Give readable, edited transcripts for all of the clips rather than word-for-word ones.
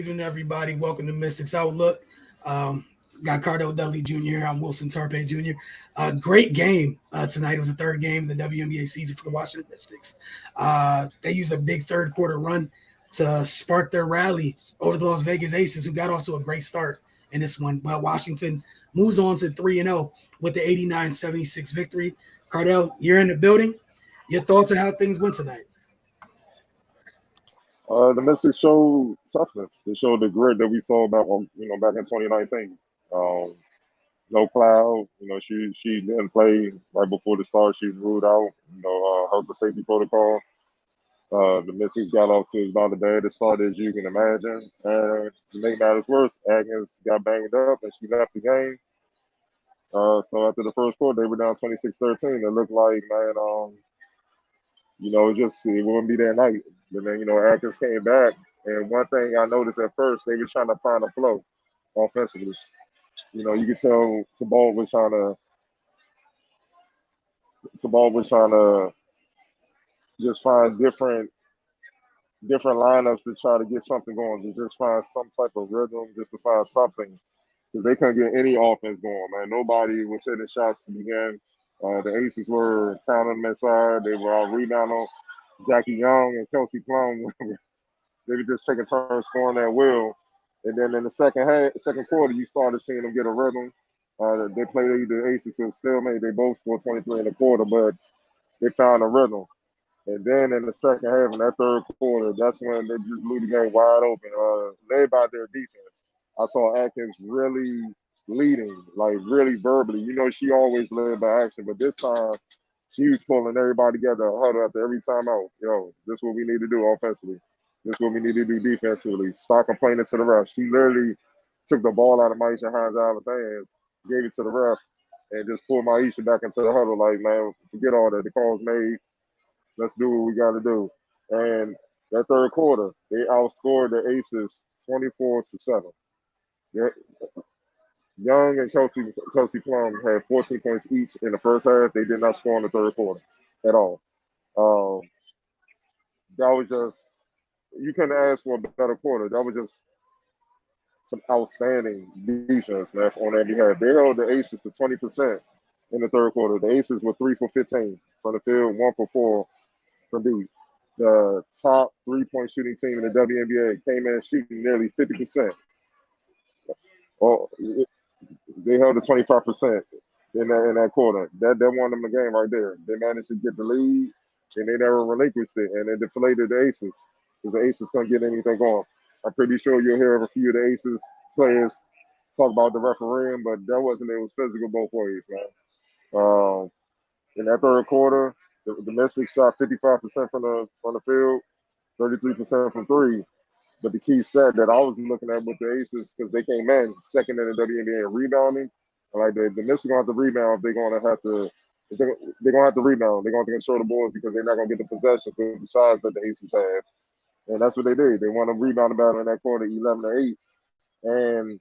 evening, everybody. Welcome to Mystics Outlook. Um, got Cardell Dudley Jr. here. I'm Wilson Tarpe Jr. Great game tonight. It was the third game of the WNBA season for the Washington Mystics. They used a big third quarter run to spark their rally over the Las Vegas Aces, who got off to a great start in this one. But Washington moves on to 3-0 with the 89-76 victory. Cardell, you're in the building. Your thoughts on how things went tonight? The Mystics showed toughness. They showed the grit that we saw back in 2019. Um, no Cloud, she didn't play right before the start. She was ruled out. Health and safety protocol. The Mystics got off to about the baddest start as you can imagine. And to make matters worse, Agnes got banged up and she left the game. So after the first quarter, they were down 26-13. It looked like, it wouldn't be their night. But then, Atkins came back, and one thing I noticed at first, they were trying to find a flow offensively. You could tell Tabal was trying to just find different lineups to try to get something going, to just find some type of rhythm, just to find something, because they couldn't get any offense going, man. Nobody was hitting shots to begin. The Aces were pounding them inside. They were out rebounding. Jackie Young and Kelsey Plum, they were just taking turns scoring at will. And then in the second quarter, you started seeing them get a rhythm. They played the Aces to a stalemate. They both scored 23 in the quarter, but they found a rhythm. And then in the second half, in that third quarter, that's when they just blew the game wide open, led by their defense. I saw Atkins really leading, like really verbally. She always led by action, but this time she was pulling everybody together, huddle after every time out. This is what we need to do offensively. This is what we need to do defensively. Stop complaining to the ref. She literally took the ball out of Maisha Hines-Allen's hands, gave it to the ref, and just pulled Maisha back into the huddle like, man, forget all that. The call's made. Let's do what we got to do. And that third quarter, they outscored the Aces 24-7. Young and Kelsey Plum had 14 points each in the first half. They did not score in the third quarter at all. That was just, you couldn't ask for a better quarter. That was just some outstanding defense, man, on their behalf. They held the Aces to 20% in the third quarter. The Aces were 3 for 15 from the field, 1 for 4 from deep. The top three-point shooting team in the WNBA came in shooting nearly 50%. They held to 25% in that quarter. That won them the game right there. They managed to get the lead, and they never relinquished it, and it deflated the Aces because the Aces couldn't get anything going. I'm pretty sure you'll hear a few of the Aces players talk about the refereeing, but that wasn't. It was physical both ways, man. In that third quarter, the Mystics shot 55% from the field, 33% from three. But the key stat that I was looking at with the Aces, because they came in second in the WNBA in rebounding, like the Mystics gonna have to rebound if they're gonna have to. They're gonna have to rebound. They're gonna have to control the boards because they're not gonna get the possession with the size that the Aces have, and that's what they did. They won a rebound battle in that quarter, 11-8, and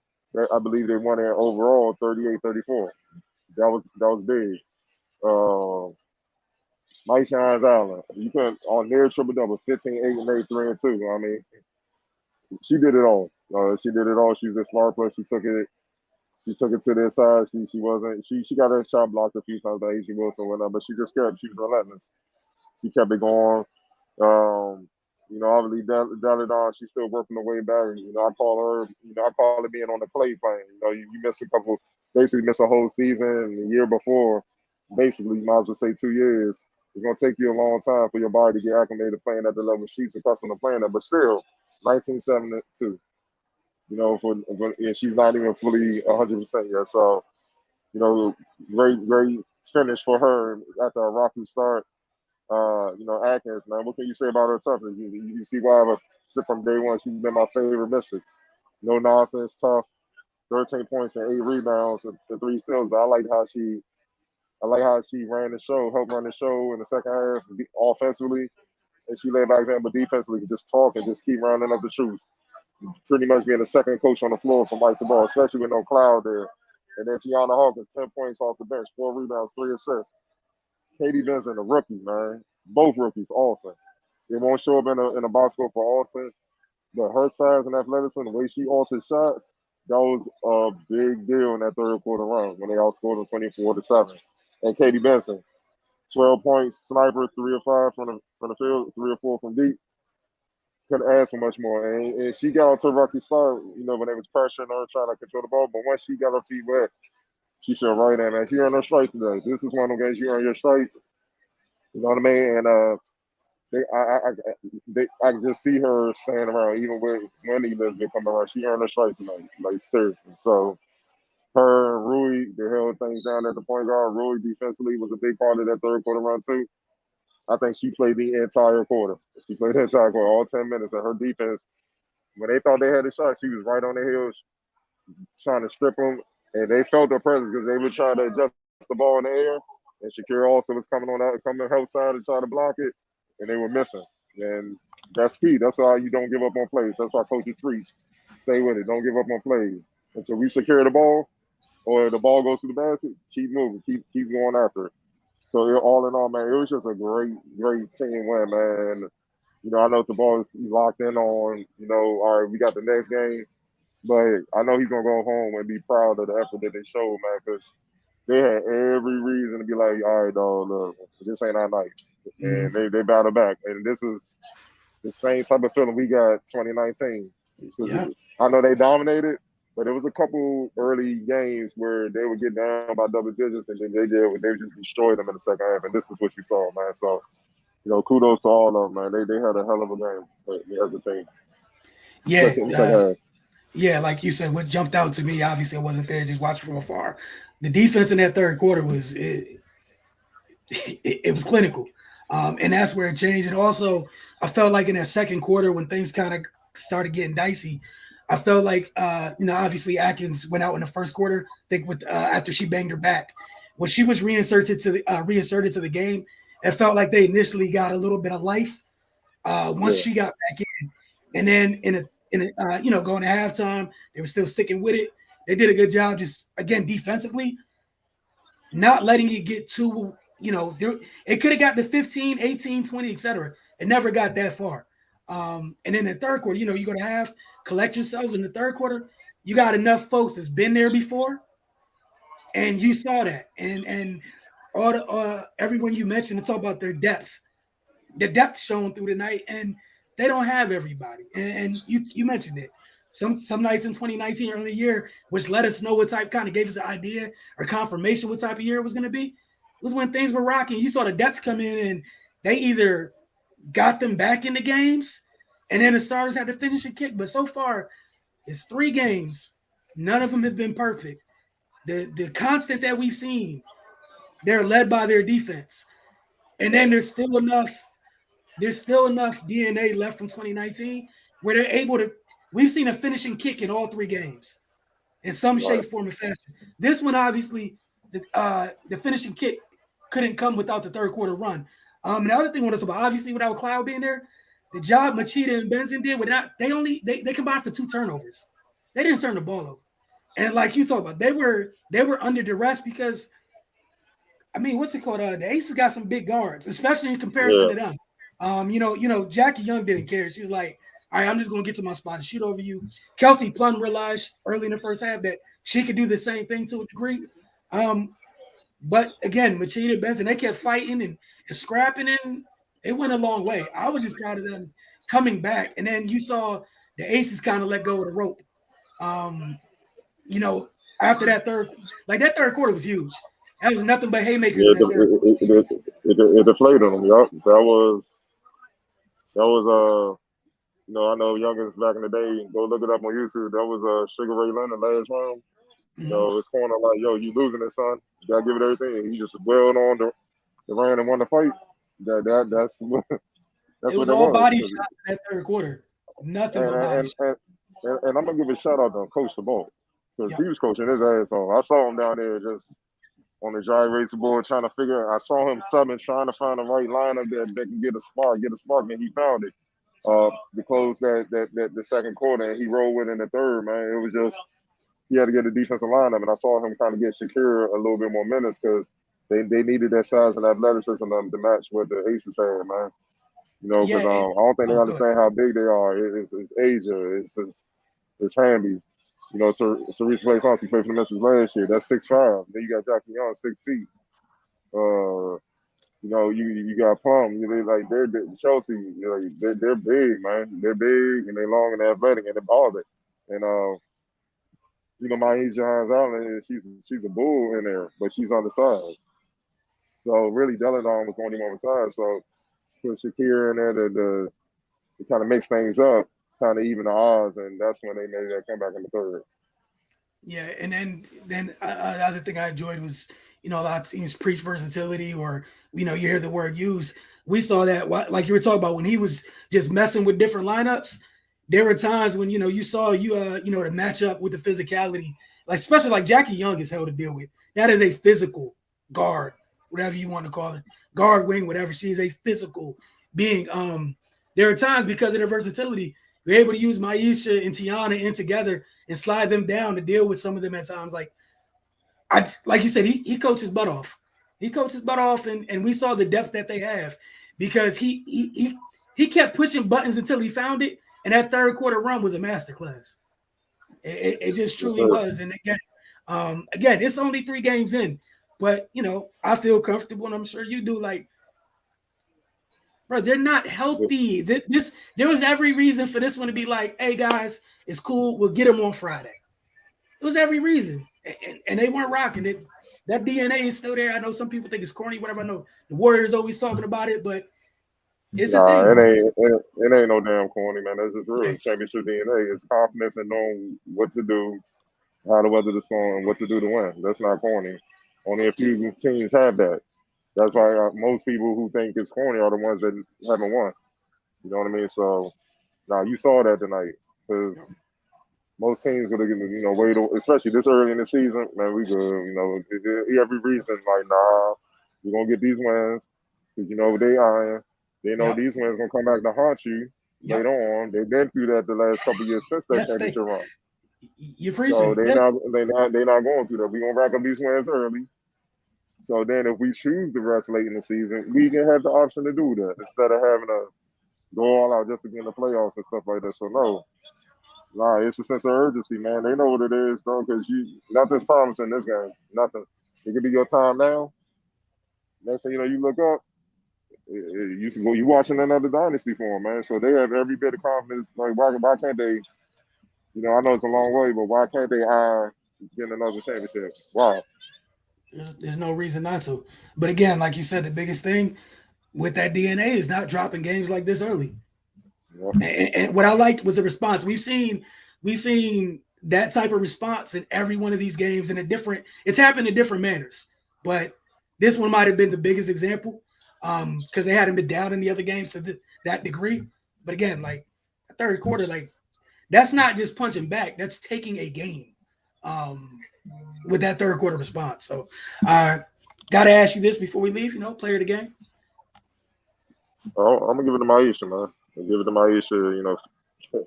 I believe they won it overall 38-34. That was big. Maisha Hines-Allen, you put on their triple double, 15, 8, and 8, 3 and 2. I mean, she did it all. She did it all. She was a smart player. She took it. She took it to their side. She wasn't. She got her shot blocked a few times by A.J. Wilson, whatnot, but she just kept. She was relentless. She kept it going. Obviously, Daladon, she's still working her way back. I call her. I call it being on the clay playing. You miss basically miss a whole season. And the year before, basically, you might as well say 2 years. It's gonna take you a long time for your body to get acclimated playing at the level she's accustomed to playing at. But still, 1972. And she's not even fully 100% yet. So, great finish for her after a rocky start. Atkins, man, what can you say about her toughness? You see why from day one she's been my favorite Mystic. No nonsense, tough, 13 points and 8 rebounds and 3 steals. But I like how she ran the show, helped run the show in the second half offensively, and she led by example defensively. Just talk and just keep rounding up the truth. Pretty much being the second coach on the floor from right to ball, especially with no Cloud there. And then Tiana Hawkins, 10 points off the bench, 4 rebounds, 3 assists. Katie Benson, a rookie, man. Both rookies, Austin. They won't show up in a box score for Austin, but her size and athleticism, the way she altered shots, that was a big deal in that third quarter run when they outscored them 24-7. And Katie Benson, 12 points, sniper, 3 or 5 from the field, 3 or 4 from deep. Couldn't ask for much more. And she got onto a rocky start, when they was pressuring her, trying to control the ball. But once she got her feet wet, she fell right in, man. She earned her stripes today. This is one of those games you earn your stripes. You know what I mean? And I can just see her staying around, even with Wendy Elizabeth coming around. She earned her stripes tonight, like seriously. So her and Rui, they held things down at the point guard. Rui defensively was a big part of that third quarter run too. I think she played the entire quarter. She played the entire quarter, all 10 minutes. And her defense, when they thought they had a shot, she was right on the heels trying to strip them. And they felt their presence because they were trying to adjust the ball in the air. And Shakira also was coming help side to try to block it. And they were missing. And that's key. That's why you don't give up on plays. That's why coaches preach. Stay with it. Don't give up on plays. Until we secure the ball or the ball goes to the basket, keep moving. Keep going after it. So all in all, man, it was just a great team win, man. I know the ball is locked in on, all right, we got the next game, but I know he's gonna go home and be proud of the effort that they showed, man, because they had every reason to be like, all right, dog, look, this ain't our night, and they battled back, and this was the same type of feeling we got 2019. Yeah. I know they dominated, but there was a couple early games where they would get down by double digits, and then they just destroyed them in the second half. And this is what you saw, man. So, kudos to all of them, man. They had a hell of a game as a team, Yeah. especially in the second half. Yeah, like you said, what jumped out to me, obviously I wasn't there, just watching from afar. The defense in that third quarter was it was clinical. And that's where it changed. And also, I felt like in that second quarter when things kind of started getting dicey, I felt like obviously Atkins went out in the first quarter. I think with after she banged her back, when she was reinserted to the game, it felt like they initially got a little bit of life once Yeah, she got back in, and then going to halftime, they were still sticking with it. They did a good job, just again defensively, not letting it get too, it could have got to 15, 18, 20, etc. It never got that far. And then the third quarter, you go to half, collect yourselves in the third quarter. You got enough folks that's been there before, and you saw that. And all the everyone you mentioned to talk about their depth, the depth shown through the night, and they don't have everybody. And you mentioned it. Some nights in 2019 early year, which let us know what type, kind of gave us an idea or confirmation what type of year it was going to be, was when things were rocking. You saw the depth come in, and they either got them back in the games, and then the starters had to finish a kick. But so far, it's 3 games. None of them have been perfect. The constant that we've seen, they're led by their defense. And then there's still enough DNA left from 2019 where they're able to. We've seen a finishing kick in all 3 games in some right. shape, form, or fashion. This one, obviously, the finishing kick couldn't come without the third quarter run. And the other thing with us about obviously without Cloud being there, the job Machida and Benson did without they combined for 2 turnovers. They didn't turn the ball over. And like you talk about, they were under duress because I mean, what's it called? The Aces got some big guards, especially in comparison Yeah, to them. Jackie Young didn't care. She was like, all right, I'm just going to get to my spot and shoot over you. Kelsey Plum realized early in the first half that she could do the same thing to a degree. But again, Machida, Benson, they kept fighting and scrapping, and it went a long way. I was just proud of them coming back. And then you saw the Aces kind of let go of the rope. Um, after that third quarter was huge. That was nothing but haymakers yeah. in that third quarter. It deflated them. Yup, that was. I know youngins back in the day. Go look it up on YouTube. That was Sugar Ray Leonard last round. Mhm. It's corner like, yo, you losing it, son. You gotta give it everything. He just wailed on the ran and won the fight. That's It that's what was it all was. body shots in that third quarter. Nothing but body And, shots. and, and I'm gonna give a shout out to Coach the Ball because he Yep. was coaching his ass off. I saw him down there just on the gyrator board trying to figure. I saw him subbing, trying to find the right lineup that can get a spark, and he found it. To close that the second quarter, and he rolled with in the third. Man, it was just he had to get a defensive lineup, and I saw him kind of get Shakira a little bit more minutes because they needed that size and athleticism to match what the Aces had, man. You know, because Yeah. I don't think they Oh, good. understand how big they are. It's Asia. It's Hamby. You know, Teresa plays on. She played for the Memphis last year. That's 6'5". Then you got Jackie Young, 6 feet. You know, you got Plum. They're Chelsea. You know, they're big, man. They're big and they're long and they're athletic and they're baller. And you know, my Johns Allen, she's a bull in there, but she's on the side. So really, Deladon was the only one on the side. So put Shakira in there to kind of mix things up, kind of even the odds, and that's when they made that comeback in the third. Yeah, and then the other thing I enjoyed was, a lot of teams preach versatility, or you hear the word used. We saw that, like you were talking about, when he was just messing with different lineups. There were times when you saw the matchup with the physicality, like especially like Jackie Young is hell to deal with. That is a physical guard, whatever you want to call it, guard, wing, whatever. She is a physical being. There are times because of their versatility, you're able to use Maisha and Tiana in together and slide them down to deal with some of them at times. Like you said, he coaches butt off. He coaches butt off, and we saw the depth that they have because he kept pushing buttons until he found it, and that third quarter run was a masterclass. It just Yes, truly sir. was. And again, it's only 3 games in, but I feel comfortable, and I'm sure you do. Like, bro, they're not healthy. There was every reason for this one to be like, hey guys, it's cool. We'll get them on Friday. It was every reason, and they weren't rocking it. That DNA is still there. I know some people think it's corny, whatever. I know the Warriors always talking about it, but it's a Nah, thing. it ain't no damn corny, man. That's just Yeah, real championship DNA. It's confidence in knowing what to do, how to weather the storm, what to do to win. That's not corny. Only a few teams have that. That's yeah, why most people who think it's corny are the ones that haven't won. You know what I mean? So, now you saw that tonight because most teams would have, wait, especially this early in the season. Man, we good. Every reason like, nah, we're gonna get these wins because they iron. They know yep, these wins gonna come back to haunt you yep. later on. They've been through that the last couple of years since that Yes, championship run. you're So preaching. Yeah, they not going through that. We're gonna rack up these wins early. So then if we choose to rest late in the season, we can have the option to do that instead of having to go all out just to get in the playoffs and stuff like that. So no, nah, it's a sense of urgency, man. They know what it is, though, because nothing's promising this game. Nothing. It could be your time now. Next thing you know, you look up, you watching another dynasty for them, man. So they have every bit of confidence. Like, why can't they? I know it's a long way, but why can't they get another championship? Why? there's no reason not to. But again, like you said, the biggest thing with that DNA is not dropping games like this early. Yeah. And what I liked was the response. We've seen that type of response in every one of these games in a different. It's happened in different manners, but this one might have been the biggest example because they hadn't been down in the other games to that degree. But again, like third quarter, like that's not just punching back. That's taking a game with that third quarter response. So, got to ask you this before we leave. Player of the game. I'm gonna give it to Maisha, man. I give it to Maisha.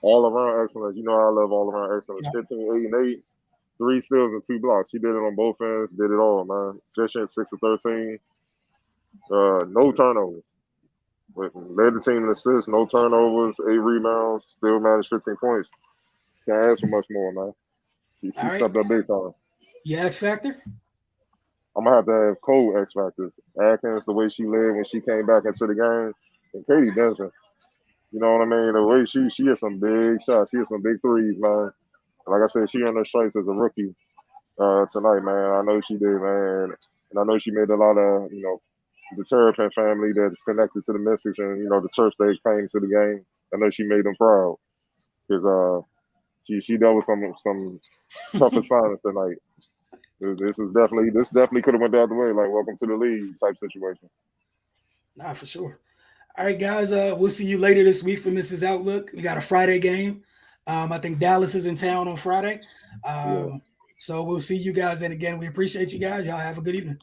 All around excellence. I love all around excellence. Yeah. 15, 8, and 8. 3 steals and 2 blocks. She did it on both ends. Did it all, man. Efficient, 6 of 13. No turnovers. Led the team in assists, no turnovers, 8 rebounds, still managed 15 points. Can't ask for much more, man. All She right. stepped up big time. Yeah, X Factor. I'm gonna have to have cold X factors. Atkins, the way she led when she came back into the game, and Katie Benson. You know what I mean? The way she hit some big shots, she hit some big threes, man. Like I said, she earned her stripes as a rookie tonight, man. I know she did, man, and I know she made a lot of the Terrapin family that's connected to the Mystics and the church they came to the game. I know she made them proud because she dealt with some tough assignments tonight. This definitely could have went the other way, like welcome to the league type situation. Nah, for sure. All right, guys. We'll see you later this week for Mrs. Outlook. We got a Friday game. I think Dallas is in town on Friday. Yeah. So we'll see you guys then again. We appreciate you guys. Y'all have a good evening.